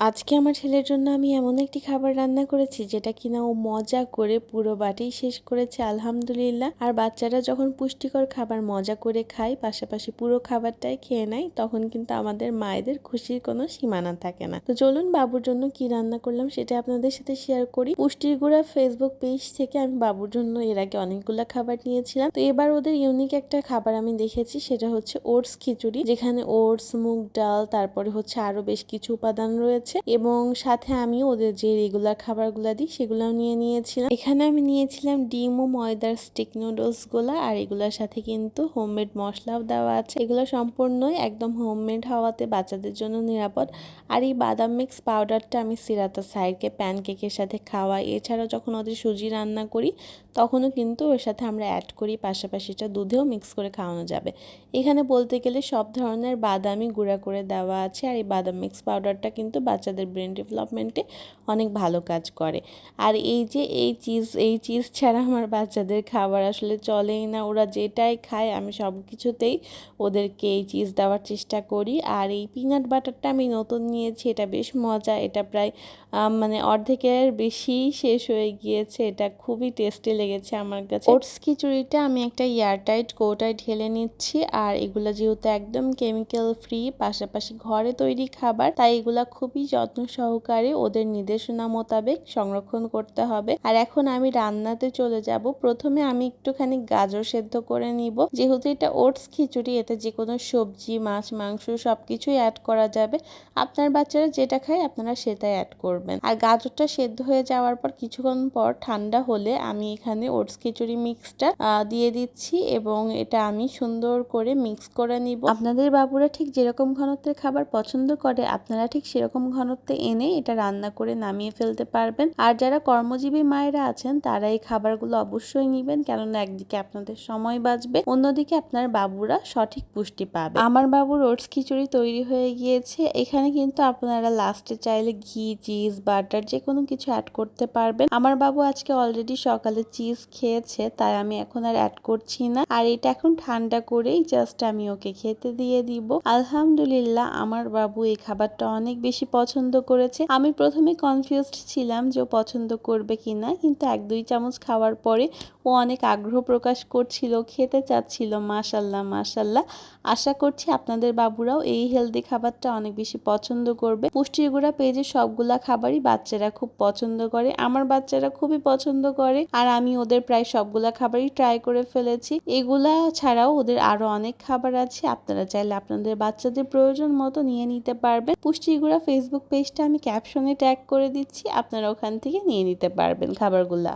আজকে আমার ছেলের জন্য আমি এমন একটি খাবার রান্না করেছি যেটা কিনা ও মজা করে পুরো বাটি শেষ করেছে আলহামদুলিল্লাহ। আর বাচ্চারা যখন পুষ্টিকর খাবার মজা করে খায়, পাশাপাশি পুরো খাবারটাই খেয়ে নেয়, তখন কিন্তু আমাদের মায়েদের খুশির কোনো সীমানা থাকে না। তো চলুন বাবুর জন্য কি রান্না করলাম সেটা আপনাদের সাথে শেয়ার করি। পুষ্টির গুঁড়া ফেসবুক পেজ থেকে আমি বাবুর জন্য এর আগে অনেকগুলো খাবার নিয়েছিলাম। তো এবার ওদের ইউনিক একটা খাবার আমি দেখেছি, সেটা হচ্ছে ওটস খিচুড়ি, যেখানে ওটস, মুগ ডাল, তারপরে হচ্ছে আরো বেশ কিছু উপাদান রয়েছে এবং সাথে আমি ওদের যে রেগুলার খাবারগুলো দিই সেগুলোও নিয়ে নিয়েছিলাম। এখানে আমি নিয়েছিলাম ডিম ও ময়দার স্টিক নুডলস গুলা, আর এগুলোর সাথে কিন্তু হোমমেড মশলাও দেওয়া আছে। এগুলো সম্পূর্ণই একদম হোমমেড হওয়াতে বাচ্চাদের জন্য নিরাপদ। আর এই বাদাম মিক্স পাউডারটা আমি সিরাতা সাইডকে প্যানকেকের সাথে খাওয়াই। এছাড়াও যখন ওদের সুজি রান্না করি তখনও কিন্তু ওর সাথে আমরা অ্যাড করি, পাশাপাশি এটা দুধেও মিক্স করে খাওয়ানো যাবে। এখানে বলতে গেলে সব ধরনের বাদামই গুঁড়া করে দেওয়া আছে। আর এই বাদাম মিক্স পাউডারটা কিন্তু বাচ্চাদের ব্রেন ডেভেলপমেন্টে অনেক ভালো কাজ করে। আর এই যে এই চিজ ছাড়া আমার বাচ্চাদের খাবার আসলে চলেই না। ওরা যেটাই খায় আমি সব কিছুতেই ওদেরকে এই চিজ দেওয়ার চেষ্টা করি। আর এই পিনাট বাটারটা আমি নতুন নিয়েছি, এটা বেশ মজা। এটা প্রায় মানে অর্ধেকের বেশি শেষ হয়ে গিয়েছে। এটা খুবই টেস্টি লেগেছে আমার কাছে। ওটস খিচুড়িটা আমি একটা এয়ারটাইট কৌটায় ঢেলে নিচ্ছি। আর এগুলো যেহেতু একদম কেমিক্যাল ফ্রি, পাশাপাশি ঘরে তৈরি খাবার, তাই এগুলা খুবই যত্ন সহকারে ওদের নির্দেশনা মোতাবেক সংরক্ষণ করতে হবে। আর এখন আমি রান্নাতে চলে যাব। প্রথমে আমি একটুখানি গাজর সেদ্ধ করে নিব। যেহেতু এটা ওটস খিচুড়ি, এটা যে কোনো সবজি, মাছ, মাংস সবকিছুই অ্যাড করা যাবে। আপনার বাচ্চারা যেটা খায় আপনারা সেটাই অ্যাড করবেন। আর গাজরটা সেদ্ধ হয়ে যাওয়ার পর কিছুক্ষণ পর ঠান্ডা হলে আমি এখানে ওটস খিচুড়ি মিক্সটা দিয়ে দিচ্ছি এবং এটা আমি সুন্দর করে মিক্স করে নিব। আপনাদের বাবুরা ঠিক যেরকম ঘনত্বের খাবার পছন্দ করে আপনারা ঠিক সেরকম ঘনত্বে এনে এটা রান্না করে নামিয়ে ফেলতে পারবেন। আর যারা কর্মজীবী মায়েরা আছেন তারা এই খাবারগুলো অবশ্যই নিবেন, কেননা একদিকে আপনাদের সময় বাঁচবে, অন্যদিকে আপনার বাবুরা সঠিক পুষ্টি পাবে। আমার বাবুর ওটস খিচুড়ি তৈরি হয়ে গিয়েছে। এখানে কিন্তু আপনারা লাস্টে চাইলে ঘি, চিজ, বাটার যে কোনো কিছু অ্যাড করতে পারবেন। আমার বাবু আজকে অলরেডি সকালে চিজ খেয়েছে, তাই আমি এখন আর অ্যাড করছি না। আর এটা এখন ঠান্ডা করেই জাস্ট আমি ওকে খেতে দিয়ে দিব। আলহামদুলিল্লাহ আমার বাবু এই খাবারটা অনেক বেশি পছন্দ করেছে। আমি প্রথমে কনফিউজড ছিলাম যে ও পছন্দ করবে কিনা, কিন্তু 1-2 চামচ খাওয়ার পরে ও অনেক আগ্রহ প্রকাশ করছিল, খেতে চাচ্ছিল। মাশাল্লাহ মাশাল্লাহ। আশা করছি আপনাদের বাবুরাও এই হেলদি খাবারটা অনেক বেশি পছন্দ করবে। পুষ্টির গুঁড়া পেজে সবগুলা খাবারই বাচ্চারা খুব পছন্দ করে, আমার বাচ্চারা খুবই পছন্দ করে। আর আমি ওদের প্রায় সবগুলা খাবারই ট্রাই করে ফেলেছি। এগুলা ছাড়াও ওদের আরো অনেক খাবার আছে, আপনারা চাইলে আপনাদের বাচ্চাদের প্রয়োজন মতো নিয়ে নিতে পারবেন। পুষ্টির গুঁড়া ফেসবুক পেজটা আমি ক্যাপশনে ট্যাগ করে দিচ্ছি, আপনারা ওখান থেকে নিয়ে নিতে পারবেন খাবারগুলা।